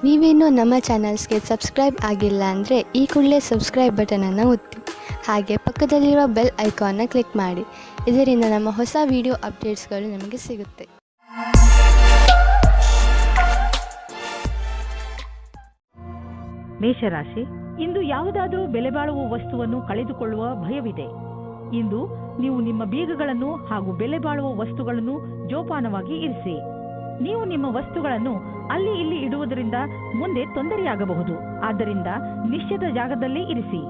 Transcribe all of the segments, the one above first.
ನೀವೇನೂ ನಮ್ಮ ಚಾನಲ್ಸ್ಗೆ ಸಬ್ಸ್ಕ್ರೈಬ್ ಆಗಿಲ್ಲ ಅಂದರೆ ಈ ಕೂಡಲೇ ಸಬ್ಸ್ಕ್ರೈಬ್ ಬಟನನ್ನು ಒತ್ತಿ, ಹಾಗೆ ಪಕ್ಕದಲ್ಲಿರುವ ಬೆಲ್ ಐಕಾನ್ನ ಕ್ಲಿಕ್ ಮಾಡಿ. ಇದರಿಂದ ನಮ್ಮ ಹೊಸ ವಿಡಿಯೋ ಅಪ್ಡೇಟ್ಸ್ಗಳು ನಿಮಗೆ ಸಿಗುತ್ತೆ. ಮೇಷರಾಶಿ, ಇಂದು ಯಾವುದಾದರೂ ಬೆಲೆ ಬಾಳುವ ವಸ್ತುವನ್ನು ಕಳೆದುಕೊಳ್ಳುವ ಭಯವಿದೆ. ಇಂದು ನೀವು ನಿಮ್ಮ ಬೀಗಗಳನ್ನು ಹಾಗೂ ಬೆಲೆ ಬಾಳುವ ವಸ್ತುಗಳನ್ನು ಜೋಪಾನವಾಗಿ ಇರಿಸಿ. ನೀವು ನಿಮ್ಮ ವಸ್ತುಗಳನ್ನು ಅಲ್ಲಿ ಇಲ್ಲಿ ಇಡುವುದರಿಂದ ಮುಂದೆ ತೊಂದರೆಯಾಗಬಹುದು. ಆದ್ದರಿಂದ ನಿಶ್ಚಿತ ಜಾಗದಲ್ಲಿ ಇರಿಸಿ.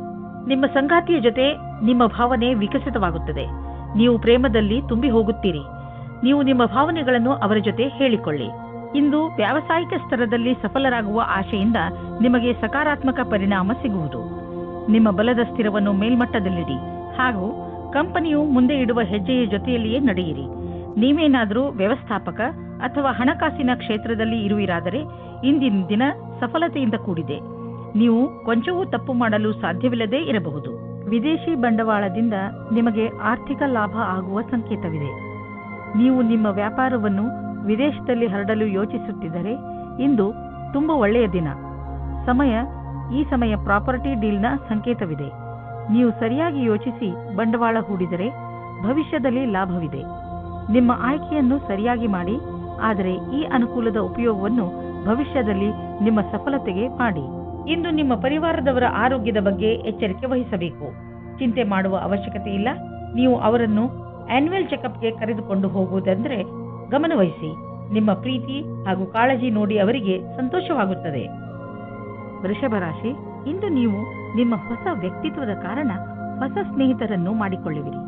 ನಿಮ್ಮ ಸಂಗಾತಿಯ ಜೊತೆ ನಿಮ್ಮ ಭಾವನೆ ವಿಕಸಿತವಾಗುತ್ತದೆ. ನೀವು ಪ್ರೇಮದಲ್ಲಿ ತುಂಬಿ ಹೋಗುತ್ತೀರಿ. ನೀವು ನಿಮ್ಮ ಭಾವನೆಗಳನ್ನು ಅವರ ಜೊತೆ ಹೇಳಿಕೊಳ್ಳಿ. ಇಂದು ವ್ಯಾವಸಾಯಿಕ ಸ್ತರದಲ್ಲಿ ಸಫಲರಾಗುವ ಆಶೆಯಿಂದ ನಿಮಗೆ ಸಕಾರಾತ್ಮಕ ಪರಿಣಾಮ ಸಿಗುವುದು. ನಿಮ್ಮ ಬಲದ ಸ್ಥಿರವನ್ನು ಮೇಲ್ಮಟ್ಟದಲ್ಲಿಡಿ ಹಾಗೂ ಕಂಪನಿಯು ಮುಂದೆ ಇಡುವ ಹೆಜ್ಜೆಯ ಜೊತೆಯಲ್ಲಿಯೇ ನಡೆಯಿರಿ. ನೀವೇನಾದರೂ ವ್ಯವಸ್ಥಾಪಕ ಅಥವಾ ಹಣಕಾಸಿನ ಕ್ಷೇತ್ರದಲ್ಲಿ ಇರುವಿರಾದರೆ ಇಂದಿನ ದಿನ ಸಫಲತೆಯಿಂದ ಕೂಡಿದೆ. ನೀವು ಕೊಂಚವೂ ತಪ್ಪು ಮಾಡಲು ಸಾಧ್ಯವಿಲ್ಲದೇ ಇರಬಹುದು. ವಿದೇಶಿ ಬಂಡವಾಳದಿಂದ ನಿಮಗೆ ಆರ್ಥಿಕ ಲಾಭ ಆಗುವ ಸಂಕೇತವಿದೆ. ನೀವು ನಿಮ್ಮ ವ್ಯಾಪಾರವನ್ನು ವಿದೇಶದಲ್ಲಿ ಹರಡಲು ಯೋಚಿಸುತ್ತಿದ್ದರೆ ಇಂದು ತುಂಬ ಒಳ್ಳೆಯ ದಿನ. ಈ ಸಮಯ ಪ್ರಾಪರ್ಟಿ ಡೀಲ್ನ ಸಂಕೇತವಿದೆ. ನೀವು ಸರಿಯಾಗಿ ಯೋಚಿಸಿ ಬಂಡವಾಳ ಹೂಡಿದರೆ ಭವಿಷ್ಯದಲ್ಲಿ ಲಾಭವಿದೆ. ನಿಮ್ಮ ಆಯ್ಕೆಯನ್ನು ಸರಿಯಾಗಿ ಮಾಡಿ, ಆದರೆ ಈ ಅನುಕೂಲದ ಉಪಯೋಗವನ್ನು ಭವಿಷ್ಯದಲ್ಲಿ ನಿಮ್ಮ ಸಫಲತೆಗೆ ಮಾಡಿ. ಇಂದು ನಿಮ್ಮ ಪರಿವಾರದವರ ಆರೋಗ್ಯದ ಬಗ್ಗೆ ಎಚ್ಚರಿಕೆ ವಹಿಸಬೇಕು. ಚಿಂತೆ ಮಾಡುವ ಅವಶ್ಯಕತೆ ಇಲ್ಲ. ನೀವು ಅವರನ್ನು ಆನ್ಯುವಲ್ ಚೆಕಪ್ಗೆ ಕರೆದುಕೊಂಡು ಹೋಗುವುದೆಂದರೆ ಗಮನವಹಿಸಿ. ನಿಮ್ಮ ಪ್ರೀತಿ ಹಾಗೂ ಕಾಳಜಿ ನೋಡಿ ಅವರಿಗೆ ಸಂತೋಷವಾಗುತ್ತದೆ. ವೃಷಭ ರಾಶಿ, ಇಂದು ನೀವು ನಿಮ್ಮ ಹೊಸ ವ್ಯಕ್ತಿತ್ವದ ಕಾರಣ ಹೊಸ ಸ್ನೇಹಿತರನ್ನು ಮಾಡಿಕೊಳ್ಳುವಿರಿ.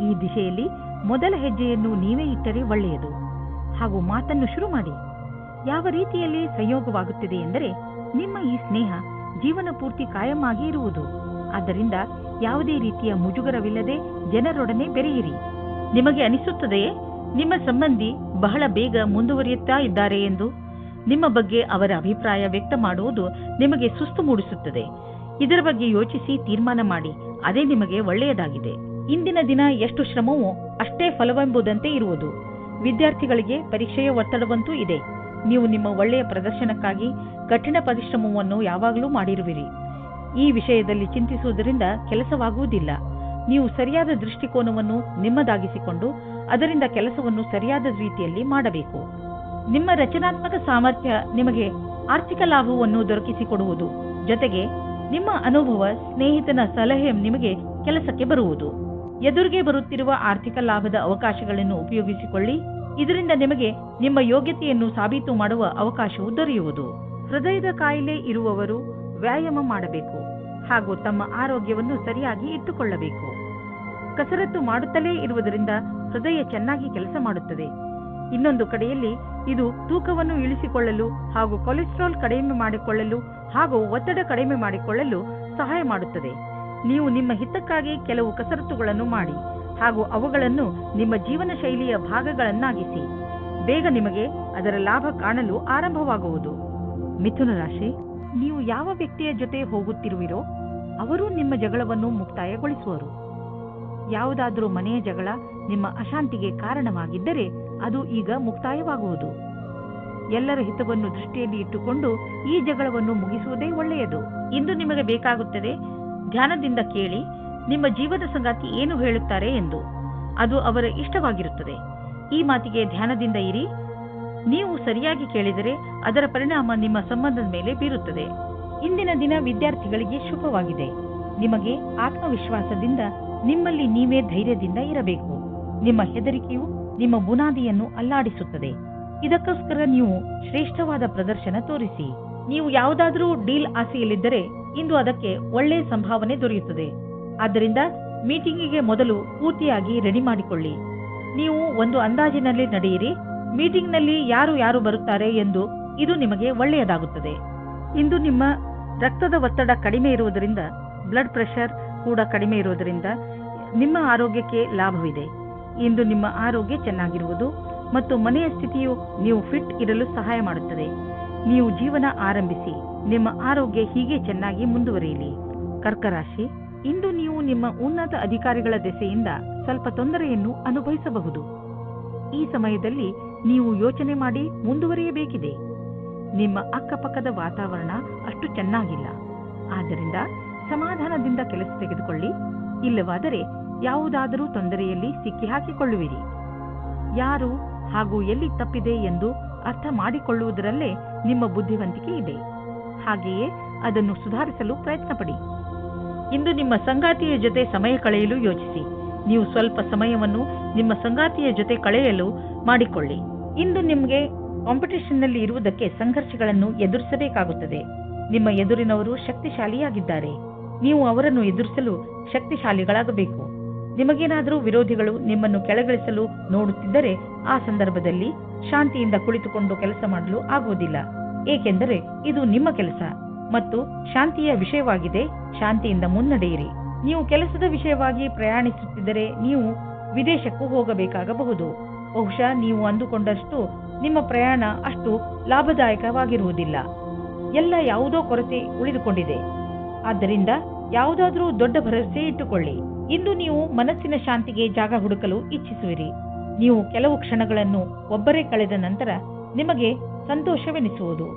ಈ ದಿಶೆಯಲ್ಲಿ ಮೊದಲ ಹೆಜ್ಜೆಯನ್ನು ನೀವೇ ಇಟ್ಟರೆ ಒಳ್ಳೆಯದು. ಹಾಗೂ ಮಾತನ್ನು ಶುರು ಮಾಡಿ. ಯಾವ ರೀತಿಯಲ್ಲಿ ಸಂಯೋಗವಾಗುತ್ತಿದೆ ಎಂದರೆ ನಿಮ್ಮ ಈ ಸ್ನೇಹ ಜೀವನ ಪೂರ್ತಿ ಕಾಯಂ ಆಗಿ ಇರುವುದು. ಆದ್ದರಿಂದ ಯಾವುದೇ ರೀತಿಯ ಮುಜುಗರವಿಲ್ಲದೆ ಜನರೊಡನೆ ಬೆರೆಯಿರಿ. ನಿಮಗೆ ಅನಿಸುತ್ತದೆಯೇ ನಿಮ್ಮ ಸಂಬಂಧಿ ಬಹಳ ಬೇಗ ಮುಂದುವರಿಯುತ್ತಾ ಇದ್ದಾರೆ ಎಂದು? ನಿಮ್ಮ ಬಗ್ಗೆ ಅವರ ಅಭಿಪ್ರಾಯ ವ್ಯಕ್ತ ಮಾಡುವುದು ನಿಮಗೆ ಸುಸ್ತು ಮೂಡಿಸುತ್ತದೆ. ಇದರ ಬಗ್ಗೆ ಯೋಚಿಸಿ ತೀರ್ಮಾನ ಮಾಡಿ. ಅದೇ ನಿಮಗೆ ಒಳ್ಳೆಯದಾಗಿದೆ. ಇಂದಿನ ದಿನ ಎಷ್ಟು ಶ್ರಮವೋ ಅಷ್ಟೇ ಫಲವೆಂಬುದಂತೆ ಇರುವುದು. ವಿದ್ಯಾರ್ಥಿಗಳಿಗೆ ಪರೀಕ್ಷೆಯ ಒತ್ತಡವಂತೂ ಇದೆ. ನೀವು ನಿಮ್ಮ ಒಳ್ಳೆಯ ಪ್ರದರ್ಶನಕ್ಕಾಗಿ ಕಠಿಣ ಪರಿಶ್ರಮವನ್ನು ಯಾವಾಗಲೂ ಮಾಡಿರುವಿರಿ. ಈ ವಿಷಯದಲ್ಲಿ ಚಿಂತಿಸುವುದರಿಂದ ಕೆಲಸವಾಗುವುದಿಲ್ಲ. ನೀವು ಸರಿಯಾದ ದೃಷ್ಟಿಕೋನವನ್ನು ನಿಮ್ಮದಾಗಿಸಿಕೊಂಡು ಅದರಿಂದ ಕೆಲಸವನ್ನು ಸರಿಯಾದ ರೀತಿಯಲ್ಲಿ ಮಾಡಬೇಕು. ನಿಮ್ಮ ರಚನಾತ್ಮಕ ಸಾಮರ್ಥ್ಯ ನಿಮಗೆ ಆರ್ಥಿಕ ಲಾಭವನ್ನು ದೊರಕಿಸಿಕೊಡುವುದು. ಜೊತೆಗೆ ನಿಮ್ಮ ಅನುಭವ, ಸ್ನೇಹಿತನ ಸಲಹೆ ನಿಮಗೆ ಕೆಲಸಕ್ಕೆ ಬರುವುದು. ಎದುರಿಗೆ ಬರುತ್ತಿರುವ ಆರ್ಥಿಕ ಲಾಭದ ಅವಕಾಶಗಳನ್ನು ಉಪಯೋಗಿಸಿಕೊಳ್ಳಿ. ಇದರಿಂದ ನಿಮಗೆ ನಿಮ್ಮ ಯೋಗ್ಯತೆಯನ್ನು ಸಾಬೀತು ಮಾಡುವ ಅವಕಾಶವು ದೊರೆಯುವುದು. ಹೃದಯದ ಕಾಯಿಲೆ ಇರುವವರು ವ್ಯಾಯಾಮ ಮಾಡಬೇಕು ಹಾಗೂ ತಮ್ಮ ಆರೋಗ್ಯವನ್ನು ಸರಿಯಾಗಿ ಇಟ್ಟುಕೊಳ್ಳಬೇಕು. ಕಸರತ್ತು ಮಾಡುತ್ತಲೇ ಇರುವುದರಿಂದ ಹೃದಯ ಚೆನ್ನಾಗಿ ಕೆಲಸ ಮಾಡುತ್ತದೆ. ಇನ್ನೊಂದು ಕಡೆಯಲ್ಲಿ ಇದು ತೂಕವನ್ನು ಇಳಿಸಿಕೊಳ್ಳಲು ಹಾಗೂ ಕೊಲೆಸ್ಟ್ರಾಲ್ ಕಡಿಮೆ ಮಾಡಿಕೊಳ್ಳಲು ಹಾಗೂ ಒತ್ತಡ ಕಡಿಮೆ ಮಾಡಿಕೊಳ್ಳಲು ಸಹಾಯ ಮಾಡುತ್ತದೆ. ನೀವು ನಿಮ್ಮ ಹಿತಕ್ಕಾಗಿ ಕೆಲವು ಕಸರತ್ತುಗಳನ್ನು ಮಾಡಿ ಹಾಗೂ ಅವುಗಳನ್ನು ನಿಮ್ಮ ಜೀವನ ಶೈಲಿಯ ಭಾಗಗಳನ್ನಾಗಿಸಿ. ಬೇಗ ನಿಮಗೆ ಅದರ ಲಾಭ ಕಾಣಲು ಆರಂಭವಾಗುವುದು. ಮಿಥುನ ರಾಶಿ, ನೀವು ಯಾವ ವ್ಯಕ್ತಿಯ ಜೊತೆ ಹೋಗುತ್ತಿರುವಿರೋ ಅವರು ನಿಮ್ಮ ಜಗಳವನ್ನು ಮುಕ್ತಾಯಗೊಳಿಸುವರು. ಯಾವುದಾದರೂ ಮನೆಯ ಜಗಳ ನಿಮ್ಮ ಅಶಾಂತಿಗೆ ಕಾರಣವಾಗಿದ್ದರೆ ಅದು ಈಗ ಮುಕ್ತಾಯವಾಗುವುದು. ಎಲ್ಲರ ಹಿತವನ್ನು ದೃಷ್ಟಿಯಲ್ಲಿ ಇಟ್ಟುಕೊಂಡು ಈ ಜಗಳವನ್ನು ಮುಗಿಸುವುದೇ ಒಳ್ಳೆಯದು. ಇಂದು ನಿಮಗೆ ಬೇಕಾಗುತ್ತದೆ ಧ್ಯಾನದಿಂದ ಕೇಳಿ ನಿಮ್ಮ ಜೀವನ ಸಂಗಾತಿ ಏನು ಹೇಳುತ್ತಾರೆ ಎಂದು. ಅದು ಅವರ ಇಷ್ಟವಾಗಿರುತ್ತದೆ. ಈ ಮಾತಿಗೆ ಧ್ಯಾನದಿಂದ ಇರಿ. ನೀವು ಸರಿಯಾಗಿ ಕೇಳಿದರೆ ಅದರ ಪರಿಣಾಮ ನಿಮ್ಮ ಸಂಬಂಧದ ಮೇಲೆ ಬೀರುತ್ತದೆ. ಇಂದಿನ ದಿನ ವಿದ್ಯಾರ್ಥಿಗಳಿಗೆ ಶುಭವಾಗಿದೆ. ನಿಮಗೆ ಆತ್ಮವಿಶ್ವಾಸದಿಂದ ನಿಮ್ಮಲ್ಲಿ ನೀವೇ ಧೈರ್ಯದಿಂದ ಇರಬೇಕು. ನಿಮ್ಮ ಹೆದರಿಕೆಯು ನಿಮ್ಮ ಬುನಾದಿಯನ್ನು ಅಲ್ಲಾಡಿಸುತ್ತದೆ. ಇದಕ್ಕೋಸ್ಕರ ನೀವು ಶ್ರೇಷ್ಠವಾದ ಪ್ರದರ್ಶನ ತೋರಿಸಿ. ನೀವು ಯಾವುದಾದರೂ ಡೀಲ್ ಆಸೆಯಲ್ಲಿದ್ದರೆ ಇಂದು ಅದಕ್ಕೆ ಒಳ್ಳೆಯ ಸಂಭಾವನೆ ದೊರೆಯುತ್ತದೆ. ಆದ್ದರಿಂದ ಮೀಟಿಂಗಿಗೆ ಮೊದಲು ಪೂರ್ತಿಯಾಗಿ ರೆಡಿ ಮಾಡಿಕೊಳ್ಳಿ. ನೀವು ಒಂದು ಅಂದಾಜಿನಲ್ಲಿ ನಡೆಯಿರಿ. ಮೀಟಿಂಗ್ನಲ್ಲಿ ಯಾರು ಬರುತ್ತಾರೆ ಎಂದು ಇದು ನಿಮಗೆ ಒಳ್ಳೆಯದಾಗುತ್ತದೆ. ಇಂದು ನಿಮ್ಮ ರಕ್ತದ ಒತ್ತಡ ಕಡಿಮೆ ಇರುವುದರಿಂದ, ಬ್ಲಡ್ ಪ್ರೆಷರ್ ಕೂಡ ಕಡಿಮೆ ಇರುವುದರಿಂದ ನಿಮ್ಮ ಆರೋಗ್ಯಕ್ಕೆ ಲಾಭವಿದೆ. ಇಂದು ನಿಮ್ಮ ಆರೋಗ್ಯ ಚೆನ್ನಾಗಿರುವುದು ಮತ್ತು ಮನೆಯ ಸ್ಥಿತಿಯು ನೀವು ಫಿಟ್ ಇರಲು ಸಹಾಯ ಮಾಡುತ್ತದೆ. ನೀವು ಜೀವನ ಆರಂಭಿಸಿ. ನಿಮ್ಮ ಆರೋಗ್ಯ ಹೀಗೆ ಚೆನ್ನಾಗಿ ಮುಂದುವರಿಯಲಿ. ಕರ್ಕರಾಶಿ, ಇಂದು ನೀವು ನಿಮ್ಮ ಉನ್ನತ ಅಧಿಕಾರಿಗಳ ದೆಸೆಯಿಂದ ಸ್ವಲ್ಪ ತೊಂದರೆಯನ್ನು ಅನುಭವಿಸಬಹುದು. ಈ ಸಮಯದಲ್ಲಿ ನೀವು ಯೋಚನೆ ಮಾಡಿ ಮುಂದುವರಿಯಬೇಕಿದೆ. ನಿಮ್ಮ ಅಕ್ಕಪಕ್ಕದ ವಾತಾವರಣ ಅಷ್ಟು ಚೆನ್ನಾಗಿಲ್ಲ. ಆದ್ದರಿಂದ ಸಮಾಧಾನದಿಂದ ಕೆಲಸ ತೆಗೆದುಕೊಳ್ಳಿ, ಇಲ್ಲವಾದರೆ ಯಾವುದಾದರೂ ತೊಂದರೆಯಲ್ಲಿ ಸಿಕ್ಕಿ ಹಾಕಿಕೊಳ್ಳುವಿರಿ. ಯಾರು ಹಾಗೂ ಎಲ್ಲಿ ತಪ್ಪಿದೆ ಎಂದು ಅರ್ಥ ಮಾಡಿಕೊಳ್ಳುವುದರಲ್ಲೇ ನಿಮ್ಮ ಬುದ್ಧಿವಂತಿಕೆ ಇದೆ. ಹಾಗೆಯೇ ಅದನ್ನು ಸುಧಾರಿಸಲು ಪ್ರಯತ್ನಪಡಿ. ಇಂದು ನಿಮ್ಮ ಸಂಗಾತಿಯ ಜೊತೆ ಸಮಯ ಕಳೆಯಲು ಯೋಚಿಸಿ. ನೀವು ಸ್ವಲ್ಪ ಸಮಯವನ್ನು ನಿಮ್ಮ ಸಂಗಾತಿಯ ಜೊತೆ ಕಳೆಯಲು ಮಾಡಿಕೊಳ್ಳಿ. ಇಂದು ನಿಮಗೆ ಕಾಂಪಿಟೇಷನ್ನಲ್ಲಿ ಇರುವುದಕ್ಕೆ ಸಂಘರ್ಷಗಳನ್ನು ಎದುರಿಸಬೇಕಾಗುತ್ತದೆ. ನಿಮ್ಮ ಎದುರಿನವರು ಶಕ್ತಿಶಾಲಿಯಾಗಿದ್ದಾರೆ. ನೀವು ಅವರನ್ನು ಎದುರಿಸಲು ಶಕ್ತಿಶಾಲಿಗಳಾಗಬೇಕು. ನಿಮಗೇನಾದರೂ ವಿರೋಧಿಗಳು ನಿಮ್ಮನ್ನು ಕೆಳಗಿಳಿಸಲು ನೋಡುತ್ತಿದ್ದರೆ ಆ ಸಂದರ್ಭದಲ್ಲಿ ಶಾಂತಿಯಿಂದ ಕುಳಿತುಕೊಂಡು ಕೆಲಸ ಮಾಡಲು ಆಗುವುದಿಲ್ಲ. ಏಕೆಂದರೆ ಇದು ನಿಮ್ಮ ಕೆಲಸ ಮತ್ತು ಶಾಂತಿಯ ವಿಷಯವಾಗಿದೆ. ಶಾಂತಿಯಿಂದ ಮುನ್ನಡೆಯಿರಿ. ನೀವು ಕೆಲಸದ ವಿಷಯವಾಗಿ ಪ್ರಯಾಣಿಸುತ್ತಿದ್ದರೆ ನೀವು ವಿದೇಶಕ್ಕೂ ಹೋಗಬೇಕಾಗಬಹುದು. ಬಹುಶಃ ನೀವು ಅಂದುಕೊಂಡಷ್ಟು ನಿಮ್ಮ ಪ್ರಯಾಣ ಅಷ್ಟು ಲಾಭದಾಯಕವಾಗಿರುವುದಿಲ್ಲ. ಎಲ್ಲ ಯಾವುದೋ ಕೊರತೆ ಉಳಿದುಕೊಂಡಿದೆ. ಆದ್ದರಿಂದ ಯಾವುದಾದ್ರೂ ದೊಡ್ಡ ಭರವಸೆ ಇಟ್ಟುಕೊಳ್ಳಿ. ಇಂದು ನೀವು ಮನಸ್ಸಿನ ಶಾಂತಿಗೆ ಜಾಗ ಹುಡುಕಲು ಇಚ್ಛಿಸುವಿರಿ. ನೀವು ಕೆಲವು ಕ್ಷಣಗಳನ್ನು ಒಬ್ಬರೇ ಕಳೆದ ನಂತರ ನಿಮಗೆ ಸಂತೋಷವೆನಿಸುವುದು.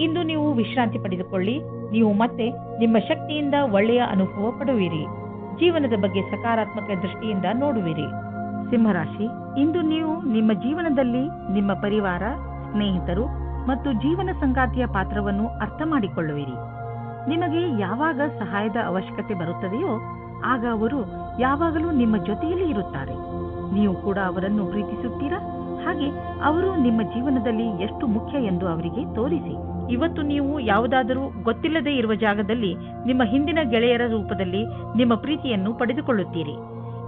ಇಂದು ನೀವು ವಿಶ್ರಾಂತಿ ಪಡೆದುಕೊಳ್ಳಿ. ನೀವು ಮತ್ತೆ ನಿಮ್ಮ ಶಕ್ತಿಯಿಂದ ಒಳ್ಳೆಯ ಅನುಭವ ಪಡುವಿರಿ. ಜೀವನದ ಬಗ್ಗೆ ಸಕಾರಾತ್ಮಕ ದೃಷ್ಟಿಯಿಂದ ನೋಡುವಿರಿ. ಸಿಂಹರಾಶಿ, ಇಂದು ನೀವು ನಿಮ್ಮ ಜೀವನದಲ್ಲಿ ನಿಮ್ಮ ಪರಿವಾರ, ಸ್ನೇಹಿತರು ಮತ್ತು ಜೀವನ ಸಂಗಾತಿಯ ಪಾತ್ರವನ್ನು ಅರ್ಥ ಮಾಡಿಕೊಳ್ಳುವಿರಿ. ನಿಮಗೆ ಯಾವಾಗ ಸಹಾಯದ ಅವಶ್ಯಕತೆ ಬರುತ್ತದೆಯೋ ಆಗ ಅವರು ಯಾವಾಗಲೂ ನಿಮ್ಮ ಜೊತೆಯಲ್ಲಿ ಇರುತ್ತಾರೆ. ನೀವು ಕೂಡ ಅವರನ್ನು ಪ್ರೀತಿಸುತ್ತೀರಾ? ಹಾಗೆ ಅವರು ನಿಮ್ಮ ಜೀವನದಲ್ಲಿ ಎಷ್ಟು ಮುಖ್ಯ ಎಂದು ಅವರಿಗೆ ತೋರಿಸಿ. ಇವತ್ತು ನೀವು ಯಾವುದಾದರೂ ಗೊತ್ತಿಲ್ಲದೆ ಇರುವ ಜಾಗದಲ್ಲಿ ನಿಮ್ಮ ಹಿಂದಿನ ಗೆಳೆಯರ ರೂಪದಲ್ಲಿ ನಿಮ್ಮ ಪ್ರೀತಿಯನ್ನು ಪಡೆದುಕೊಳ್ಳುತ್ತೀರಿ.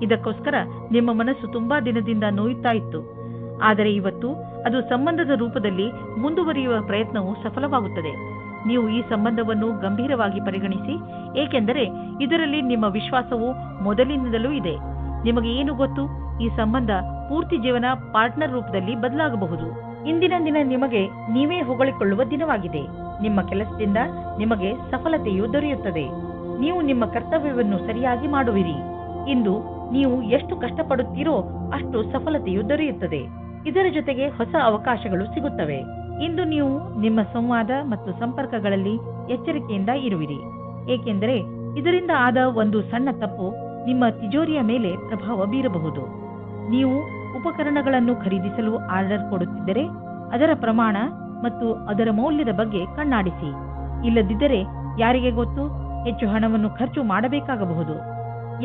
ಇದಕ್ಕೋಸ್ಕರ ನಿಮ್ಮ ಮನಸ್ಸು ತುಂಬಾ ದಿನದಿಂದ ನೋಯುತ್ತಾ ಇತ್ತು. ಆದರೆ ಇವತ್ತು ಅದು ಸಂಬಂಧದ ರೂಪದಲ್ಲಿ ಮುಂದುವರಿಯುವ ಪ್ರಯತ್ನವು ಸಫಲವಾಗುತ್ತದೆ. ನೀವು ಈ ಸಂಬಂಧವನ್ನು ಗಂಭೀರವಾಗಿ ಪರಿಗಣಿಸಿ, ಏಕೆಂದರೆ ಇದರಲ್ಲಿ ನಿಮ್ಮ ವಿಶ್ವಾಸವು ಮೊದಲಿನಿಂದಲೂ ಇದೆ. ನಿಮಗೆ ಏನು ಗೊತ್ತು, ಈ ಸಂಬಂಧ ಪೂರ್ತಿ ಜೀವನ ಪಾರ್ಟ್ನರ್ ರೂಪದಲ್ಲಿ ಬದಲಾಗಬಹುದು. ಇಂದಿನ ದಿನ ನಿಮಗೆ ನೀವೇ ಹೊಗಳಿಕೊಳ್ಳುವ ದಿನವಾಗಿದೆ. ನಿಮ್ಮ ಕೆಲಸದಿಂದ ನಿಮಗೆ ಸಫಲತೆಯು ದೊರೆಯುತ್ತದೆ. ನೀವು ನಿಮ್ಮ ಕರ್ತವ್ಯವನ್ನು ಸರಿಯಾಗಿ ಮಾಡುವಿರಿ. ಇಂದು ನೀವು ಎಷ್ಟು ಕಷ್ಟಪಡುತ್ತೀರೋ ಅಷ್ಟು ಸಫಲತೆಯು ದೊರೆಯುತ್ತದೆ. ಇದರ ಜೊತೆಗೆ ಹೊಸ ಅವಕಾಶಗಳು ಸಿಗುತ್ತವೆ. ಇಂದು ನೀವು ನಿಮ್ಮ ಸಂವಾದ ಮತ್ತು ಸಂಪರ್ಕಗಳಲ್ಲಿ ಎಚ್ಚರಿಕೆಯಿಂದ ಇರುವಿರಿ. ಏಕೆಂದರೆ ಇದರಿಂದ ಆದ ಒಂದು ಸಣ್ಣ ತಪ್ಪು ನಿಮ್ಮ ತಿಜೋರಿಯ ಮೇಲೆ ಪ್ರಭಾವ ಬೀರಬಹುದು. ನೀವು ಉಪಕರಣಗಳನ್ನು ಖರೀದಿಸಲು ಆರ್ಡರ್ ಕೊಡುತ್ತಿದ್ದರೆ ಅದರ ಪ್ರಮಾಣ ಮತ್ತು ಅದರ ಮೌಲ್ಯದ ಬಗ್ಗೆ ಕಣ್ಣಾಡಿಸಿ. ಇಲ್ಲದಿದ್ದರೆ ಯಾರಿಗೆ ಗೊತ್ತು, ಹೆಚ್ಚು ಹಣವನ್ನು ಖರ್ಚು ಮಾಡಬೇಕಾಗಬಹುದು.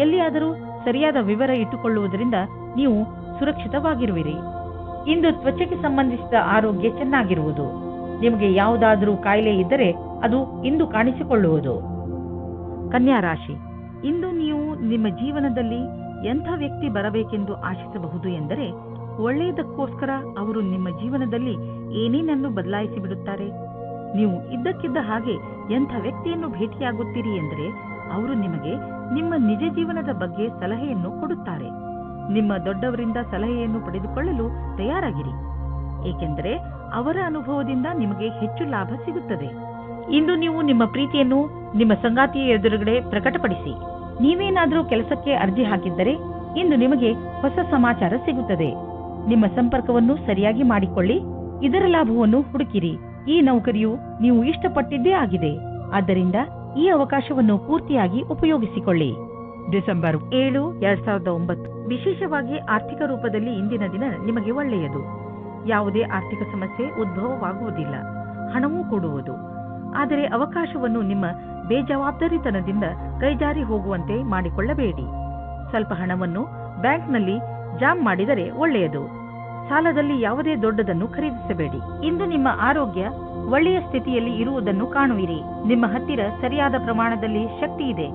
ಎಲ್ಲಿಯಾದರೂ ಸರಿಯಾದ ವಿವರ ಇಟ್ಟುಕೊಳ್ಳುವುದರಿಂದ ನೀವು ಸುರಕ್ಷಿತವಾಗಿರುವಿರಿ. ಇಂದು ತ್ವಚೆಗೆ ಸಂಬಂಧಿಸಿದ ಆರೋಗ್ಯ ಚೆನ್ನಾಗಿರುವುದು. ನಿಮಗೆ ಯಾವುದಾದರೂ ಕಾಯಿಲೆ ಇದ್ದರೆ ಅದು ಇಂದು ಕಾಣಿಸಿಕೊಳ್ಳುವುದು. ಕನ್ಯಾ ರಾಶಿ, ಇಂದು ನೀವು ನಿಮ್ಮ ಜೀವನದಲ್ಲಿ ಎಂಥ ವ್ಯಕ್ತಿ ಬರಬೇಕೆಂದು ಆಶಿಸಬಹುದು ಎಂದರೆ, ಒಳ್ಳೆಯದಕ್ಕೋಸ್ಕರ ಅವರು ನಿಮ್ಮ ಜೀವನದಲ್ಲಿ ಏನೇನನ್ನು ಬದಲಾಯಿಸಿ ಬಿಡುತ್ತಾರೆ. ನೀವು ಇದ್ದಕ್ಕಿದ್ದ ಹಾಗೆ ಎಂಥ ವ್ಯಕ್ತಿಯನ್ನು ಭೇಟಿಯಾಗುತ್ತೀರಿ ಎಂದರೆ ಅವರು ನಿಮಗೆ ನಿಮ್ಮ ನಿಜ ಜೀವನದ ಬಗ್ಗೆ ಸಲಹೆಯನ್ನು ಕೊಡುತ್ತಾರೆ. ನಿಮ್ಮ ದೊಡ್ಡವರಿಂದ ಸಲಹೆಯನ್ನು ಪಡೆದುಕೊಳ್ಳಲು ತಯಾರಾಗಿರಿ, ಏಕೆಂದರೆ ಅವರ ಅನುಭವದಿಂದ ನಿಮಗೆ ಹೆಚ್ಚು ಲಾಭ ಸಿಗುತ್ತದೆ. ಇಂದು ನೀವು ನಿಮ್ಮ ಪ್ರೀತಿಯನ್ನು ನಿಮ್ಮ ಸಂಗಾತಿಯ ಎದುರುಗಡೆ ಪ್ರಕಟಪಡಿಸಿ. ನೀವೇನಾದರೂ ಕೆಲಸಕ್ಕೆ ಅರ್ಜಿ ಹಾಕಿದ್ದರೆ ಇಂದು ನಿಮಗೆ ಹೊಸ ಸಮಾಚಾರ ಸಿಗುತ್ತದೆ. ನಿಮ್ಮ ಸಂಪರ್ಕವನ್ನು ಸರಿಯಾಗಿ ಮಾಡಿಕೊಳ್ಳಿ. ಇದರ ಲಾಭವನ್ನು ಹುಡುಕಿರಿ. ಈ ನೌಕರಿಯು ನೀವು ಇಷ್ಟಪಟ್ಟಿದ್ದೇ ಆಗಿದೆ. ಆದ್ದರಿಂದ ಈ ಅವಕಾಶವನ್ನು ಪೂರ್ತಿಯಾಗಿ ಉಪಯೋಗಿಸಿಕೊಳ್ಳಿ. ಡಿಸೆಂಬರ್ 7, 2009 ವಿಶೇಷವಾಗಿ ಆರ್ಥಿಕ ರೂಪದಲ್ಲಿ ಇಂದಿನ ದಿನ ನಿಮಗೆ ಒಳ್ಳೆಯದು. ಯಾವುದೇ ಆರ್ಥಿಕ ಸಮಸ್ಯೆ ಉದ್ಭವವಾಗುವುದಿಲ್ಲ. ಹಣವೂ ಕೊಡುವುದು. ಆದರೆ ಅವಕಾಶವನ್ನು ನಿಮ್ಮ ಬೇಜವಾಬ್ದಾರಿತನದಿಂದ ಕೈಜಾರಿ ಹೋಗುವಂತೆ ಮಾಡಿಕೊಳ್ಳಬೇಡಿ. ಸ್ವಲ್ಪ ಹಣವನ್ನು ಬ್ಯಾಂಕ್ನಲ್ಲಿ ಜಾಮ್ ಮಾಡಿದರೆ ಒಳ್ಳೆಯದು. ಸಾಲದಲ್ಲಿ ಯಾವುದೇ ದೊಡ್ಡದನ್ನು ಖರೀದಿಸಬೇಡಿ. ಇಂದು ನಿಮ್ಮ ಆರೋಗ್ಯ ಒಳ್ಳೆಯ ಸ್ಥಿತಿಯಲ್ಲಿ ಇರುವುದನ್ನು ಕಾಣುವಿರಿ. ನಿಮ್ಮ ಹತ್ತಿರ ಸರಿಯಾದ ಪ್ರಮಾಣದಲ್ಲಿ ಶಕ್ತಿ ಇದೆ.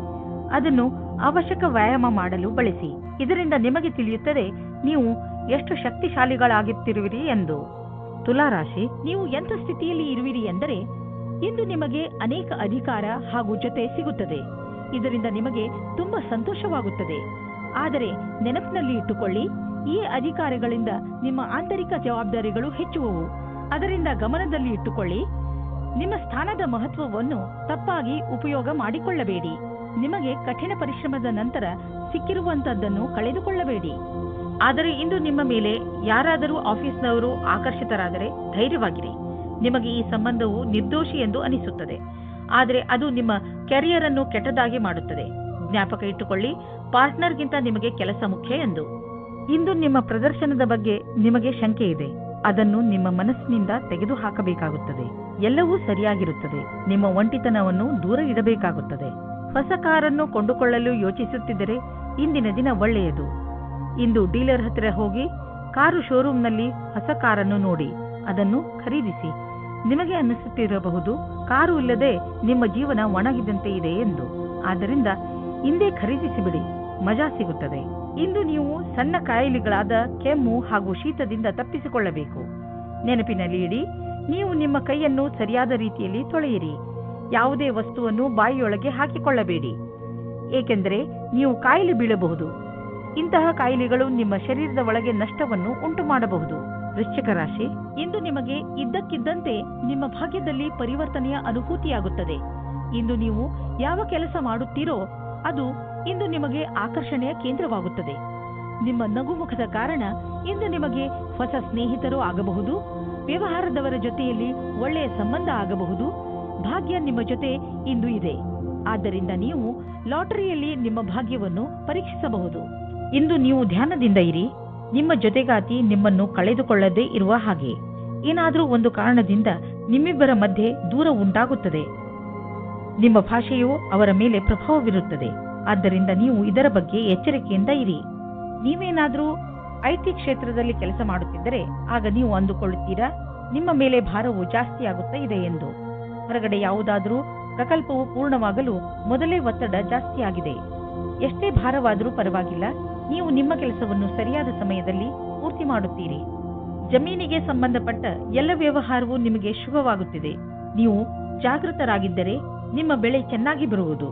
ಅದನ್ನು ಅವಶ್ಯಕ ವ್ಯಾಯಾಮ ಮಾಡಲು ಬಳಸಿ. ಇದರಿಂದ ನಿಮಗೆ ತಿಳಿಯುತ್ತದೆ ನೀವು ಎಷ್ಟು ಶಕ್ತಿಶಾಲಿಗಳಾಗುತ್ತಿರುವಿರಿ ಎಂದು. ತುಲಾ ರಾಶಿ, ನೀವು ಎಂಥ ಸ್ಥಿತಿಯಲ್ಲಿ ಇರುವಿರಿ ಎಂದರೆ ಇಂದು ನಿಮಗೆ ಅನೇಕ ಅಧಿಕಾರ ಹಾಗೂ ಜೊತೆ ಸಿಗುತ್ತದೆ. ಇದರಿಂದ ನಿಮಗೆ ತುಂಬಾ ಸಂತೋಷವಾಗುತ್ತದೆ. ಆದರೆ ನೆನಪಿನಲ್ಲಿ ಇಟ್ಟುಕೊಳ್ಳಿ, ಈ ಅಧಿಕಾರಗಳಿಂದ ನಿಮ್ಮ ಆಂತರಿಕ ಜವಾಬ್ದಾರಿಗಳು ಹೆಚ್ಚುವವು. ಅದರಿಂದ ಗಮನದಲ್ಲಿ ಇಟ್ಟುಕೊಳ್ಳಿ. ನಿಮ್ಮ ಸ್ಥಾನದ ಮಹತ್ವವನ್ನು ತಪ್ಪಾಗಿ ಉಪಯೋಗ ಮಾಡಿಕೊಳ್ಳಬೇಡಿ. ನಿಮಗೆ ಕಠಿಣ ಪರಿಶ್ರಮದ ನಂತರ ಸಿಕ್ಕಿರುವಂತದ್ದನ್ನು ಕಳೆದುಕೊಳ್ಳಬೇಡಿ. ಆದರೆ ಇಂದು ನಿಮ್ಮ ಮೇಲೆ ಯಾರಾದರೂ ಆಫೀಸ್ನವರು ಆಕರ್ಷಿತರಾದರೆ ಧೈರ್ಯವಾಗಿರಿ. ನಿಮಗೆ ಈ ಸಂಬಂಧವು ನಿರ್ದೋಷಿ ಎಂದು ಅನಿಸುತ್ತದೆ, ಆದರೆ ಅದು ನಿಮ್ಮ ಕೆರಿಯರ್ ಅನ್ನು ಕೆಟ್ಟದಾಗಿ ಮಾಡುತ್ತದೆ. ಜ್ಞಾಪಕ ಇಟ್ಟುಕೊಳ್ಳಿ, ಪಾರ್ಟ್ನರ್ಗಿಂತ ನಿಮಗೆ ಕೆಲಸ ಮುಖ್ಯ ಎಂದು. ಇಂದು ನಿಮ್ಮ ಪ್ರದರ್ಶನದ ಬಗ್ಗೆ ನಿಮಗೆ ಶಂಕೆ ಇದೆ. ಅದನ್ನು ನಿಮ್ಮ ಮನಸ್ಸಿನಿಂದ ತೆಗೆದುಹಾಕಬೇಕಾಗುತ್ತದೆ. ಎಲ್ಲವೂ ಸರಿಯಾಗಿರುತ್ತದೆ. ನಿಮ್ಮ ಒಂಟಿತನವನ್ನು ದೂರ ಇಡಬೇಕಾಗುತ್ತದೆ. ಹೊಸ ಕಾರನ್ನು ಕೊಂಡುಕೊಳ್ಳಲು ಯೋಚಿಸುತ್ತಿದ್ದರೆ ಇಂದಿನ ದಿನ ಒಳ್ಳೆಯದು. ಇಂದು ಡೀಲರ್ ಹತ್ತಿರ ಹೋಗಿ ಕಾರು ಶೋರೂಮ್ನಲ್ಲಿ ಹೊಸ ಕಾರನ್ನು ನೋಡಿ ಅದನ್ನು ಖರೀದಿಸಿ. ನಿಮಗೆ ಅನ್ನಿಸುತ್ತಿರಬಹುದು, ಕಾರು ಇಲ್ಲದೆ ನಿಮ್ಮ ಜೀವನ ಒಣಗಿದಂತೆ ಇದೆ ಎಂದು. ಆದ್ದರಿಂದ ಇಂದೇ ಖರೀದಿಸಿಬಿಡಿ, ಮಜಾ ಸಿಗುತ್ತದೆ. ಇಂದು ನೀವು ಸಣ್ಣ ಕಾಯಿಲೆಗಳಾದ ಕೆಮ್ಮು ಹಾಗೂ ಶೀತದಿಂದ ತಪ್ಪಿಸಿಕೊಳ್ಳಬೇಕು. ನೆನಪಿನಲ್ಲಿ ಇಡಿ, ನೀವು ನಿಮ್ಮ ಕೈಯನ್ನು ಸರಿಯಾದ ರೀತಿಯಲ್ಲಿ ತೊಳೆಯಿರಿ. ಯಾವುದೇ ವಸ್ತುವನ್ನು ಬಾಯಿಯೊಳಗೆ ಹಾಕಿಕೊಳ್ಳಬೇಡಿ, ಏಕೆಂದರೆ ನೀವು ಕಾಯಿಲೆ ಬೀಳಬಹುದು. ಇಂತಹ ಕಾಯಿಲೆಗಳು ನಿಮ್ಮ ಶರೀರದ ಒಳಗೆ ನಷ್ಟವನ್ನು ಉಂಟು ಮಾಡಬಹುದು. ವೃಶ್ಚಿಕ ರಾಶಿ, ಇಂದು ನಿಮಗೆ ಇದ್ದಕ್ಕಿದ್ದಂತೆ ನಿಮ್ಮ ಭಾಗ್ಯದಲ್ಲಿ ಪರಿವರ್ತನೆಯ ಅನುಭೂತಿಯಾಗುತ್ತದೆ. ಇಂದು ನೀವು ಯಾವ ಕೆಲಸ ಮಾಡುತ್ತೀರೋ ಅದು ಇಂದು ನಿಮಗೆ ಆಕರ್ಷಣೆಯ ಕೇಂದ್ರವಾಗುತ್ತದೆ. ನಿಮ್ಮ ನಗುಮುಖದ ಕಾರಣ ಇಂದು ನಿಮಗೆ ಹೊಸ ಸ್ನೇಹಿತರು ಆಗಬಹುದು. ವ್ಯವಹಾರದವರ ಜೊತೆಯಲ್ಲಿ ಒಳ್ಳೆಯ ಸಂಬಂಧ ಆಗಬಹುದು. ಭಾಗ್ಯ ನಿಮ್ಮ ಜೊತೆ ಇಂದು ಇದೆ. ಆದ್ದರಿಂದ ನೀವು ಲಾಟರಿಯಲ್ಲಿ ನಿಮ್ಮ ಭಾಗ್ಯವನ್ನು ಪರೀಕ್ಷಿಸಬಹುದು. ಇಂದು ನೀವು ಧ್ಯಾನದಿಂದ ಇರಿ. ನಿಮ್ಮ ಜೊತೆಗಾತಿ ನಿಮ್ಮನ್ನು ಕಳೆದುಕೊಳ್ಳದೇ ಇರುವ ಹಾಗೆ. ಏನಾದರೂ ಒಂದು ಕಾರಣದಿಂದ ನಿಮ್ಮಿಬ್ಬರ ಮಧ್ಯೆ ದೂರ ಉಂಟಾಗುತ್ತದೆ. ನಿಮ್ಮ ಭಾಷೆಯು ಅವರ ಮೇಲೆ ಪ್ರಭಾವ ಬೀರುತ್ತದೆ. ಆದ್ದರಿಂದ ನೀವು ಇದರ ಬಗ್ಗೆ ಎಚ್ಚರಿಕೆಯಿಂದ ಇರಿ. ನೀವೇನಾದರೂ ಐಟಿ ಕ್ಷೇತ್ರದಲ್ಲಿ ಕೆಲಸ ಮಾಡುತ್ತಿದ್ದರೆ ಆಗ ನೀವು ಅಂದುಕೊಳ್ಳುತ್ತೀರಾ, ನಿಮ್ಮ ಮೇಲೆ ಭಾರವು ಜಾಸ್ತಿ ಆಗುತ್ತಾ ಇದೆ ಎಂದು. ಹೊರಗಡೆ ಯಾವುದಾದರೂ ಪ್ರಕಲ್ಪವು ಪೂರ್ಣವಾಗಲು ಮೊದಲೇ ಒತ್ತಡ ಜಾಸ್ತಿಯಾಗಿದೆ. ಎಷ್ಟೇ ಭಾರವಾದರೂ ಪರವಾಗಿಲ್ಲ, ನೀವು ನಿಮ್ಮ ಕೆಲಸವನ್ನು ಸರಿಯಾದ ಸಮಯದಲ್ಲಿ ಪೂರ್ತಿ ಮಾಡುತ್ತೀರಿ. ಜಮೀನಿಗೆ ಸಂಬಂಧಪಟ್ಟ ಎಲ್ಲ ವ್ಯವಹಾರವೂ ನಿಮಗೆ ಶುಭವಾಗುತ್ತಿದೆ. ನೀವು ಜಾಗೃತರಾಗಿದ್ದರೆ ನಿಮ್ಮ ಬೆಳೆ ಚೆನ್ನಾಗಿ ಬರುವುದು.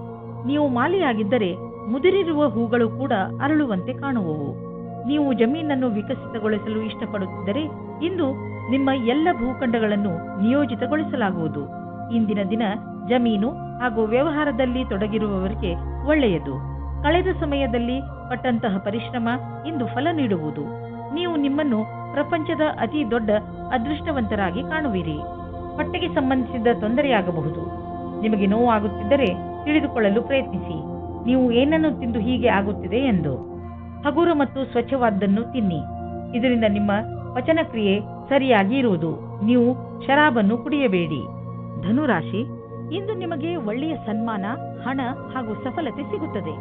ನೀವು ಮಾಲಿಯಾಗಿದ್ದರೆ ಮುದುರಿರುವ ಹೂಗಳು ಕೂಡ ಅರಳುವಂತೆ ಕಾಣುವವು. ನೀವು ಜಮೀನನ್ನು ವಿಕಸಿತಗೊಳಿಸಲು ಇಷ್ಟಪಡುತ್ತಿದ್ದರೆ ಇಂದು ನಿಮ್ಮ ಎಲ್ಲ ಭೂಖಂಡಗಳನ್ನು ನಿಯೋಜಿತಗೊಳಿಸಲಾಗುವುದು. ಇಂದಿನ ದಿನ ಜಮೀನು ಹಾಗೂ ವ್ಯವಹಾರದಲ್ಲಿ ತೊಡಗಿರುವವರಿಗೆ ಒಳ್ಳೆಯದು. ಕಳೆದ ಸಮಯದಲ್ಲಿ ಪಟ್ಟಂತಹ ಪರಿಶ್ರಮ ಇಂದು ಫಲ ನೀಡುವುದು. ನೀವು ನಿಮ್ಮನ್ನು ಪ್ರಪಂಚದ ಅತಿ ದೊಡ್ಡ ಅದೃಷ್ಟವಂತರಾಗಿ ಕಾಣುವಿರಿ. ಹೊಟ್ಟೆಗೆ ಸಂಬಂಧಿಸಿದ ತೊಂದರೆಯಾಗಬಹುದು. ನಿಮಗೆ ನೋವಾಗುತ್ತಿದ್ದರೆ ತಿಳಿದುಕೊಳ್ಳಲು ಪ್ರಯತ್ನಿಸಿ, ನೀವು ಏನನ್ನು ತಿಂದು ಹೀಗೆ ಆಗುತ್ತಿದೆ ಎಂದು. ಹಗುರ ಮತ್ತು ಸ್ವಚ್ಛವಾದ್ದನ್ನು ತಿನ್ನಿ, ಇದರಿಂದ ನಿಮ್ಮ ಪಚನಕ್ರಿಯೆ ಸರಿಯಾಗಿ ಇರುವುದು. ನೀವು ಶರಾಬನ್ನು ಕುಡಿಯಬೇಡಿ. ಧನುರಾಶಿ, ಇಂದು ನಿಮಗೆ ಒಳ್ಳೆಯ ಸನ್ಮಾನ, ಹಣ ಹಾಗೂ ಸಫಲತೆ ಸಿಗುತ್ತದೆ.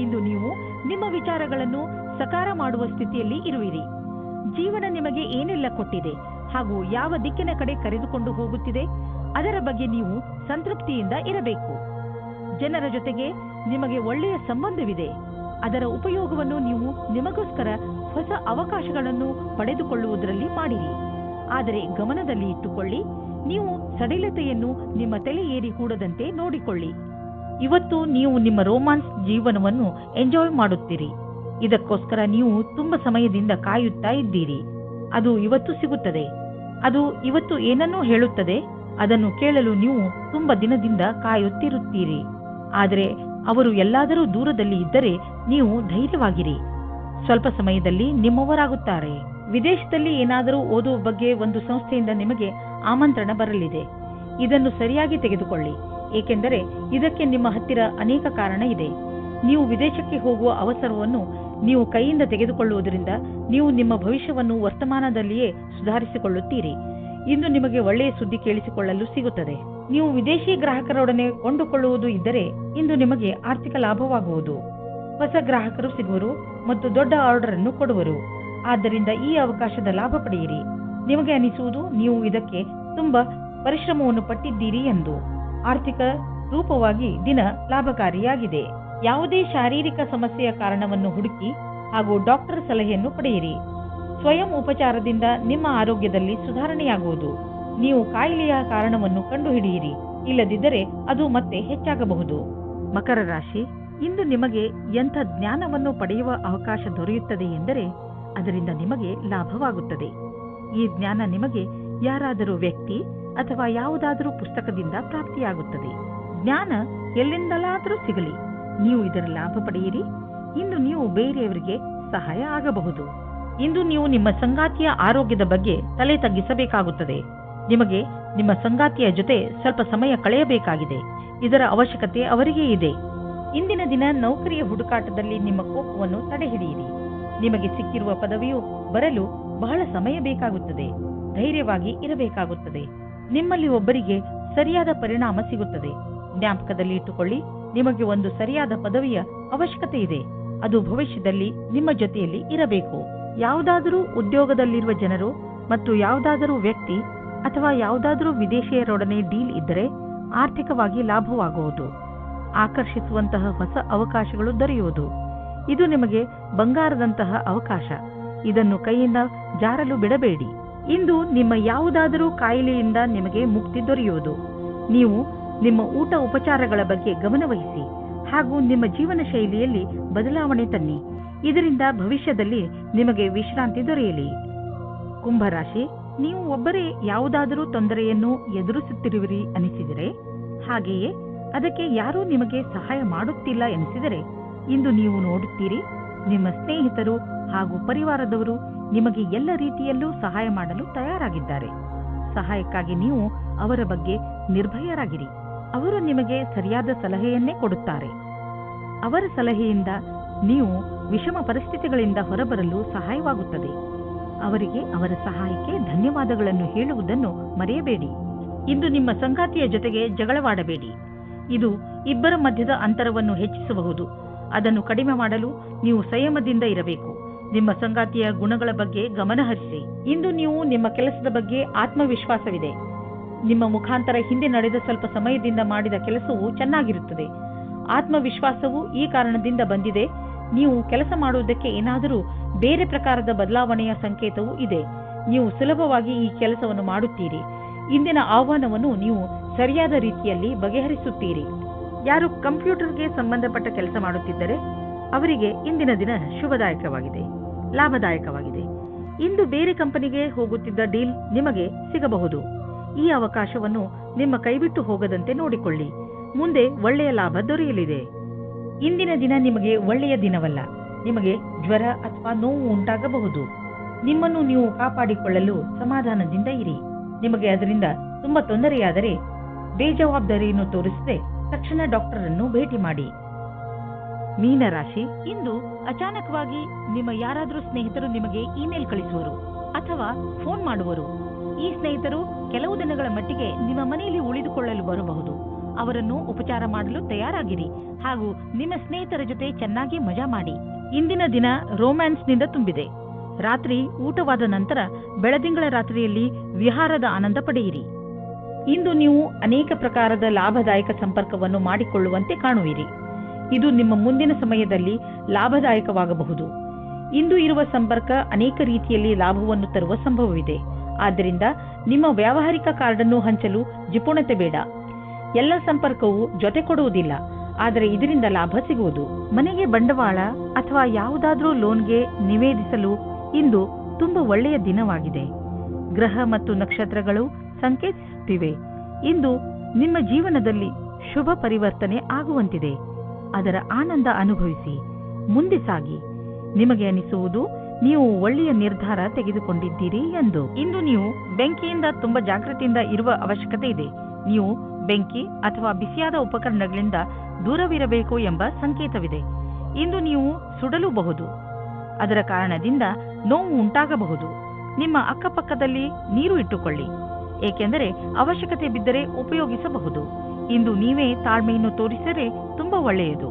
ಇಂದು ನೀವು ನಿಮ್ಮ ವಿಚಾರಗಳನ್ನು ಸಕಾರ ಮಾಡುವ ಸ್ಥಿತಿಯಲ್ಲಿ ಇರುವಿರಿ. ಜೀವನ ನಿಮಗೆ ಏನೆಲ್ಲ ಕೊಟ್ಟಿದೆ ಹಾಗೂ ಯಾವ ದಿಕ್ಕಿನ ಕಡೆ ಕರೆದುಕೊಂಡು ಹೋಗುತ್ತಿದೆ ಅದರ ಬಗ್ಗೆ ನೀವು ಸಂತೃಪ್ತಿಯಿಂದ ಇರಬೇಕು. ಜನರ ಜೊತೆಗೆ ನಿಮಗೆ ಒಳ್ಳೆಯ ಸಂಬಂಧವಿದೆ. ಅದರ ಉಪಯೋಗವನ್ನು ನೀವು ನಿಮಗೋಸ್ಕರ ಹೊಸ ಅವಕಾಶಗಳನ್ನು ಪಡೆದುಕೊಳ್ಳುವುದರಲ್ಲಿ ಮಾಡಿರಿ. ಆದರೆ ಗಮನದಲ್ಲಿ ಇಟ್ಟುಕೊಳ್ಳಿ, ನೀವು ಸಡಿಲತೆಯನ್ನು ನಿಮ್ಮ ತಲೆ ಏರಿ ಕೂಡದಂತೆ ನೋಡಿಕೊಳ್ಳಿ. ಇವತ್ತು ನೀವು ನಿಮ್ಮ ರೋಮಾನ್ಸ್ ಜೀವನವನ್ನು ಎಂಜಾಯ್ ಮಾಡುತ್ತೀರಿ. ಇದಕ್ಕೋಸ್ಕರ ನೀವು ತುಂಬ ಸಮಯದಿಂದ ಕಾಯುತ್ತಾ ಇದ್ದೀರಿ. ಅದು ಇವತ್ತು ಸಿಗುತ್ತದೆ. ಅದು ಇವತ್ತು ಏನನ್ನೂ ಹೇಳುತ್ತದೆ. ಅದನ್ನು ಕೇಳಲು ನೀವು ತುಂಬ ದಿನದಿಂದ ಕಾಯುತ್ತಿರುತ್ತೀರಿ. ಆದರೆ ಅವರು ಎಲ್ಲಾದರೂ ದೂರದಲ್ಲಿ ಇದ್ದರೆ ನೀವು ಧೈರ್ಯವಾಗಿರಿ. ಸ್ವಲ್ಪ ಸಮಯದಲ್ಲಿ ನಿಮ್ಮವರಾಗುತ್ತಾರೆ. ವಿದೇಶದಲ್ಲಿ ಏನಾದರೂ ಓದುವ ಬಗ್ಗೆ ಒಂದು ಸಂಸ್ಥೆಯಿಂದ ನಿಮಗೆ ಆಮಂತ್ರಣ ಬರಲಿದೆ. ಇದನ್ನು ಸರಿಯಾಗಿ ತೆಗೆದುಕೊಳ್ಳಿ, ಏಕೆಂದರೆ ಇದಕ್ಕೆ ನಿಮ್ಮ ಹತ್ತಿರ ಅನೇಕ ಕಾರಣ ಇದೆ. ನೀವು ವಿದೇಶಕ್ಕೆ ಹೋಗುವ ಅವಸರವನ್ನು ನೀವು ಕೈಯಿಂದ ತೆಗೆದುಕೊಳ್ಳುವುದರಿಂದ ನೀವು ನಿಮ್ಮ ಭವಿಷ್ಯವನ್ನು ವರ್ತಮಾನದಲ್ಲಿಯೇ ಸುಧಾರಿಸಿಕೊಳ್ಳುತ್ತೀರಿ. ಇಂದು ನಿಮಗೆ ಒಳ್ಳೆಯ ಸುದ್ದಿ ಕೇಳಿಸಿಕೊಳ್ಳಲು ಸಿಗುತ್ತದೆ. ನೀವು ವಿದೇಶಿ ಗ್ರಾಹಕರೊಡನೆ ಕೊಂಡುಕೊಳ್ಳುವುದು ಇದ್ದರೆ ಇಂದು ನಿಮಗೆ ಆರ್ಥಿಕ ಲಾಭವಾಗುವುದು. ಹೊಸ ಗ್ರಾಹಕರು ಸಿಗುವರು ಮತ್ತು ದೊಡ್ಡ ಆರ್ಡರ್ ಅನ್ನು ಕೊಡುವರು. ಆದ್ದರಿಂದ ಈ ಅವಕಾಶದ ಲಾಭ ಪಡೆಯಿರಿ. ನಿಮಗೆ ಅನಿಸುವುದು ನೀವು ಇದಕ್ಕೆ ತುಂಬಾ ಪರಿಶ್ರಮವನ್ನು ಪಟ್ಟಿದ್ದೀರಿ ಎಂದು. ಆರ್ಥಿಕ ರೂಪವಾಗಿ ದಿನ ಲಾಭಕಾರಿಯಾಗಿದೆ. ಯಾವುದೇ ಶಾರೀರಿಕ ಸಮಸ್ಯೆಯ ಕಾರಣವನ್ನು ಹುಡುಕಿ ಹಾಗೂ ಡಾಕ್ಟರ್ ಸಲಹೆಯನ್ನು ಪಡೆಯಿರಿ. ಸ್ವಯಂ ಉಪಚಾರದಿಂದ ನಿಮ್ಮ ಆರೋಗ್ಯದಲ್ಲಿ ಸುಧಾರಣೆಯಾಗುವುದು. ನೀವು ಕಾಯಿಲೆಯ ಕಾರಣವನ್ನು ಕಂಡುಹಿಡಿಯಿರಿ, ಇಲ್ಲದಿದ್ದರೆ ಅದು ಮತ್ತೆ ಹೆಚ್ಚಾಗಬಹುದು. ಮಕರ ರಾಶಿ, ಇಂದು ನಿಮಗೆ ಎಂಥ ಜ್ಞಾನವನ್ನು ಪಡೆಯುವ ಅವಕಾಶ ದೊರೆಯುತ್ತದೆ ಎಂದರೆ ಅದರಿಂದ ನಿಮಗೆ ಲಾಭವಾಗುತ್ತದೆ. ಈ ಜ್ಞಾನ ನಿಮಗೆ ಯಾರಾದರೂ ವ್ಯಕ್ತಿ ಅಥವಾ ಯಾವುದಾದರೂ ಪುಸ್ತಕದಿಂದ ಪ್ರಾಪ್ತಿಯಾಗುತ್ತದೆ. ಜ್ಞಾನ ಎಲ್ಲಿಂದಲಾದರೂ ಸಿಗಲಿ, ನೀವು ಇದರ ಲಾಭ ಪಡೆಯಿರಿ. ಇಂದು ನೀವು ಬೇರೆಯವರಿಗೆ ಸಹಾಯ ಆಗಬಹುದು. ಇಂದು ನೀವು ನಿಮ್ಮ ಸಂಗಾತಿಯ ಆರೋಗ್ಯದ ಬಗ್ಗೆ ತಲೆ ತಗ್ಗಿಸಬೇಕಾಗುತ್ತದೆ. ನಿಮಗೆ ನಿಮ್ಮ ಸಂಗಾತಿಯ ಜೊತೆ ಸ್ವಲ್ಪ ಸಮಯ ಕಳೆಯಬೇಕಾಗಿದೆ. ಇದರ ಅವಶ್ಯಕತೆ ಅವರಿಗೆ ಇದೆ. ಇಂದಿನ ದಿನ ನೌಕರಿಯ ಹುಡುಕಾಟದಲ್ಲಿ ನಿಮ್ಮ ಕೋಪವನ್ನು ತಡೆಹಿಡಿಯಿರಿ. ನಿಮಗೆ ಸಿಕ್ಕಿರುವ ಪದವಿಯು ಬರಲು ಬಹಳ ಸಮಯ ಬೇಕಾಗುತ್ತದೆ. ಧೈರ್ಯವಾಗಿ ಇರಬೇಕಾಗುತ್ತದೆ. ನಿಮ್ಮಲ್ಲಿ ಒಬ್ಬರಿಗೆ ಸರಿಯಾದ ಪರಿಣಾಮ ಸಿಗುತ್ತದೆ. ಜ್ಞಾಪಕದಲ್ಲಿ ಇಟ್ಟುಕೊಳ್ಳಿ, ನಿಮಗೆ ಒಂದು ಸರಿಯಾದ ಪದವಿಯ ಅವಶ್ಯಕತೆ ಇದೆ. ಅದು ಭವಿಷ್ಯದಲ್ಲಿ ನಿಮ್ಮ ಜೊತೆಯಲ್ಲಿ ಇರಬೇಕು. ಯಾವುದಾದರೂ ಉದ್ಯೋಗದಲ್ಲಿರುವ ಜನರು ಮತ್ತು ಯಾವುದಾದರೂ ವ್ಯಕ್ತಿ ಅಥವಾ ಯಾವುದಾದರೂ ವಿದೇಶಿಯರೊಡನೆ ಡೀಲ್ ಇದ್ದರೆ ಆರ್ಥಿಕವಾಗಿ ಲಾಭವಾಗುವುದು. ಆಕರ್ಷಿಸುವಂತಹ ಹೊಸ ಅವಕಾಶಗಳು ದೊರೆಯುವುದು. ಇದು ನಿಮಗೆ ಬಂಗಾರದಂತಹ ಅವಕಾಶ. ಇದನ್ನು ಕೈಯಿಂದ ಜಾರಲು ಬಿಡಬೇಡಿ. ಇಂದು ನಿಮ್ಮ ಯಾವುದಾದರೂ ಕಾಯಿಲೆಯಿಂದ ನಿಮಗೆ ಮುಕ್ತಿ ದೊರೆಯುವುದು. ನೀವು ನಿಮ್ಮ ಊಟ ಉಪಚಾರಗಳ ಬಗ್ಗೆ ಗಮನವಹಿಸಿ ಹಾಗೂ ನಿಮ್ಮ ಜೀವನ ಶೈಲಿಯಲ್ಲಿ ಬದಲಾವಣೆ ತನ್ನಿ. ಇದರಿಂದ ಭವಿಷ್ಯದಲ್ಲಿ ನಿಮಗೆ ವಿಶ್ರಾಂತಿ ದೊರೆಯಲಿ. ಕುಂಭರಾಶಿ, ನೀವು ಒಬ್ಬರೇ ಯಾವುದಾದರೂ ತೊಂದರೆಯನ್ನು ಎದುರಿಸುತ್ತಿರುವಿರಿ ಅನಿಸಿದರೆ, ಹಾಗೆಯೇ ಅದಕ್ಕೆ ಯಾರೂ ನಿಮಗೆ ಸಹಾಯ ಮಾಡುತ್ತಿಲ್ಲ ಎನಿಸಿದರೆ, ಇಂದು ನೀವು ನೋಡುತ್ತೀರಿ, ನಿಮ್ಮ ಸ್ನೇಹಿತರು ಹಾಗೂ ಪರಿವಾರದವರು ನಿಮಗೆ ಎಲ್ಲ ರೀತಿಯಲ್ಲೂ ಸಹಾಯ ಮಾಡಲು ತಯಾರಾಗಿದ್ದಾರೆ. ಸಹಾಯಕ್ಕಾಗಿ ನೀವು ಅವರ ಬಗ್ಗೆ ನಿರ್ಭಯರಾಗಿರಿ. ಅವರು ನಿಮಗೆ ಸರಿಯಾದ ಸಲಹೆಯನ್ನೇ ಕೊಡುತ್ತಾರೆ. ಅವರ ಸಲಹೆಯಿಂದ ನೀವು ವಿಷಮ ಪರಿಸ್ಥಿತಿಗಳಿಂದ ಹೊರಬರಲು ಸಹಾಯವಾಗುತ್ತದೆ. ಅವರಿಗೆ ಅವರ ಸಹಾಯಕ್ಕೆ ಧನ್ಯವಾದಗಳನ್ನು ಹೇಳುವುದನ್ನು ಮರೆಯಬೇಡಿ. ಇಂದು ನಿಮ್ಮ ಸಂಗಾತಿಯ ಜೊತೆಗೆ ಜಗಳವಾಡಬೇಡಿ. ಇದು ಇಬ್ಬರ ಮಧ್ಯದ ಅಂತರವನ್ನು ಹೆಚ್ಚಿಸಬಹುದು. ಅದನ್ನು ಕಡಿಮೆ ಮಾಡಲು ನೀವು ಸಂಯಮದಿಂದ ಇರಬೇಕು. ನಿಮ್ಮ ಸಂಗಾತಿಯ ಗುಣಗಳ ಬಗ್ಗೆ ಗಮನಹರಿಸಿ. ಇಂದು ನೀವು ನಿಮ್ಮ ಕೆಲಸದ ಬಗ್ಗೆ ಆತ್ಮವಿಶ್ವಾಸವಿದೆ. ನಿಮ್ಮ ಮುಖಾಂತರ ಹಿಂದೆ ನಡೆದ ಸ್ವಲ್ಪ ಸಮಯದಿಂದ ಮಾಡಿದ ಕೆಲಸವು ಚೆನ್ನಾಗಿರುತ್ತದೆ. ಆತ್ಮವಿಶ್ವಾಸವು ಈ ಕಾರಣದಿಂದ ಬಂದಿದೆ. ನೀವು ಕೆಲಸ ಮಾಡುವುದಕ್ಕೆ ಏನಾದರೂ ಬೇರೆ ಪ್ರಕಾರದ ಬದಲಾವಣೆಯ ಸಂಕೇತವೂ ಇದೆ. ನೀವು ಸುಲಭವಾಗಿ ಈ ಕೆಲಸವನ್ನು ಮಾಡುತ್ತೀರಿ. ಇಂದಿನ ಆಹ್ವಾನವನ್ನು ನೀವು ಸರಿಯಾದ ರೀತಿಯಲ್ಲಿ ಬಗೆಹರಿಸುತ್ತೀರಿ. ಯಾರು ಕಂಪ್ಯೂಟರ್ಗೆ ಸಂಬಂಧಪಟ್ಟ ಕೆಲಸ ಮಾಡುತ್ತಿದ್ದರೆ ಅವರಿಗೆ ಇಂದಿನ ದಿನ ಶುಭದಾಯಕವಾಗಿದೆ, ಲಾಭದಾಯಕವಾಗಿದೆ. ಇಂದು ಬೇರೆ ಕಂಪನಿಗೆ ಹೋಗುತ್ತಿದ್ದ ಡೀಲ್ ನಿಮಗೆ ಸಿಗಬಹುದು. ಈ ಅವಕಾಶವನ್ನು ನಿಮ್ಮ ಕೈಬಿಟ್ಟು ಹೋಗದಂತೆ ನೋಡಿಕೊಳ್ಳಿ. ಮುಂದೆ ಒಳ್ಳೆಯ ಲಾಭ ದೊರೆಯಲಿದೆ. ಇಂದಿನ ದಿನ ನಿಮಗೆ ಒಳ್ಳೆಯ ದಿನವಲ್ಲ. ನಿಮಗೆ ಜ್ವರ ಅಥವಾ ನೋವು ಉಂಟಾಗಬಹುದು. ನಿಮ್ಮನ್ನು ನೀವು ಕಾಪಾಡಿಕೊಳ್ಳಲು ಸಮಾಧಾನದಿಂದ ಇರಿ. ನಿಮಗೆ ಅದರಿಂದ ತುಂಬಾ ತೊಂದರೆಯಾದರೆ ಬೇಜವಾಬ್ದಾರಿಯನ್ನು ತೋರಿಸದೆ ತಕ್ಷಣ ಡಾಕ್ಟರ್ ಅನ್ನು ಭೇಟಿ ಮಾಡಿ. ಮೀನರಾಶಿ, ಇಂದು ಅಚಾನಕವಾಗಿ ನಿಮ್ಮ ಯಾರಾದರೂ ಸ್ನೇಹಿತರು ನಿಮಗೆ ಇಮೇಲ್ ಕಳಿಸುವರು ಅಥವಾ ಫೋನ್ ಮಾಡುವರು. ಈ ಸ್ನೇಹಿತರು ಕೆಲವು ದಿನಗಳ ಮಟ್ಟಿಗೆ ನಿಮ್ಮ ಮನೆಯಲ್ಲಿ ಉಳಿದುಕೊಳ್ಳಲು ಬರಬಹುದು. ಅವರನ್ನು ಉಪಚಾರ ಮಾಡಲು ತಯಾರಾಗಿರಿ ಹಾಗೂ ನಿಮ್ಮ ಸ್ನೇಹಿತರ ಜೊತೆ ಚೆನ್ನಾಗಿ ಮಜಾ ಮಾಡಿ. ಇಂದಿನ ದಿನ ರೋಮ್ಯಾನ್ಸ್ನಿಂದ ತುಂಬಿದೆ. ರಾತ್ರಿ ಊಟವಾದ ನಂತರ ಬೆಳದಿಂಗಳ ರಾತ್ರಿಯಲ್ಲಿ ವಿಹಾರದ ಆನಂದ ಪಡೆಯಿರಿ. ಇಂದು ನೀವು ಅನೇಕ ಪ್ರಕಾರದ ಲಾಭದಾಯಕ ಸಂಪರ್ಕವನ್ನು ಮಾಡಿಕೊಳ್ಳುವಂತೆ ಕಾಣುವಿರಿ. ಇದು ನಿಮ್ಮ ಮುಂದಿನ ಸಮಯದಲ್ಲಿ ಲಾಭದಾಯಕವಾಗಬಹುದು. ಇಂದು ಇರುವ ಸಂಪರ್ಕ ಅನೇಕ ರೀತಿಯಲ್ಲಿ ಲಾಭವನ್ನು ತರುವ ಸಂಭವವಿದೆ. ಆದ್ದರಿಂದ ನಿಮ್ಮ ವ್ಯಾವಹಾರಿಕ ಕಾರ್ಡನ್ನು ಹಂಚಲು ಜಿಪುಣತೆ ಬೇಡ. ಎಲ್ಲ ಸಂಪರ್ಕವು ಜೊತೆ ಕೊಡುವುದಿಲ್ಲ, ಆದರೆ ಇದರಿಂದ ಲಾಭ ಸಿಗುವುದು. ಮನೆಗೆ ಬಂಡವಾಳ ಅಥವಾ ಯಾವುದಾದ್ರೂ ಲೋನ್ಗೆ ನಿವೇದಿಸಲು ಇಂದು ತುಂಬಾ ಒಳ್ಳೆಯ ದಿನವಾಗಿದೆ. ಗ್ರಹ ಮತ್ತು ನಕ್ಷತ್ರಗಳು ಸಂಕೇತಿಸುತ್ತಿವೆ. ಇಂದು ನಿಮ್ಮ ಜೀವನದಲ್ಲಿ ಶುಭ ಪರಿವರ್ತನೆ ಆಗುವಂತಿದೆ. ಅದರ ಆನಂದ ಅನುಭವಿಸಿ ಮುಂದೆ ಸಾಗಿ. ನಿಮಗೆ ಅನಿಸುವುದು ನೀವು ಒಳ್ಳೆಯ ನಿರ್ಧಾರ ತೆಗೆದುಕೊಂಡಿದ್ದೀರಿ ಎಂದು. ಇಂದು ನೀವು ಬೆಂಕಿಯಿಂದ ತುಂಬಾ ಜಾಗೃತಿಯಿಂದ ಇರುವ ಅವಶ್ಯಕತೆ ಇದೆ. ನೀವು ಬೆಂಕಿ ಅಥವಾ ಬಿಸಿಯಾದ ಉಪಕರಣಗಳಿಂದ ದೂರವಿರಬೇಕು ಎಂಬ ಸಂಕೇತವಿದೆ. ಇಂದು ನೀವು ಸುಡಲೂಬಹುದು. ಅದರ ಕಾರಣದಿಂದ ನೋವು ಉಂಟಾಗಬಹುದು. ನಿಮ್ಮ ಅಕ್ಕಪಕ್ಕದಲ್ಲಿ ನೀರು ಇಟ್ಟುಕೊಳ್ಳಿ, ಏಕೆಂದರೆ ಅವಶ್ಯಕತೆ ಬಿದ್ದರೆ ಉಪಯೋಗಿಸಬಹುದು. ಇಂದು ನೀವೇ ತಾಳ್ಮೆಯನ್ನು ತೋರಿಸಿದರೆ ತುಂಬಾ ಒಳ್ಳೆಯದು.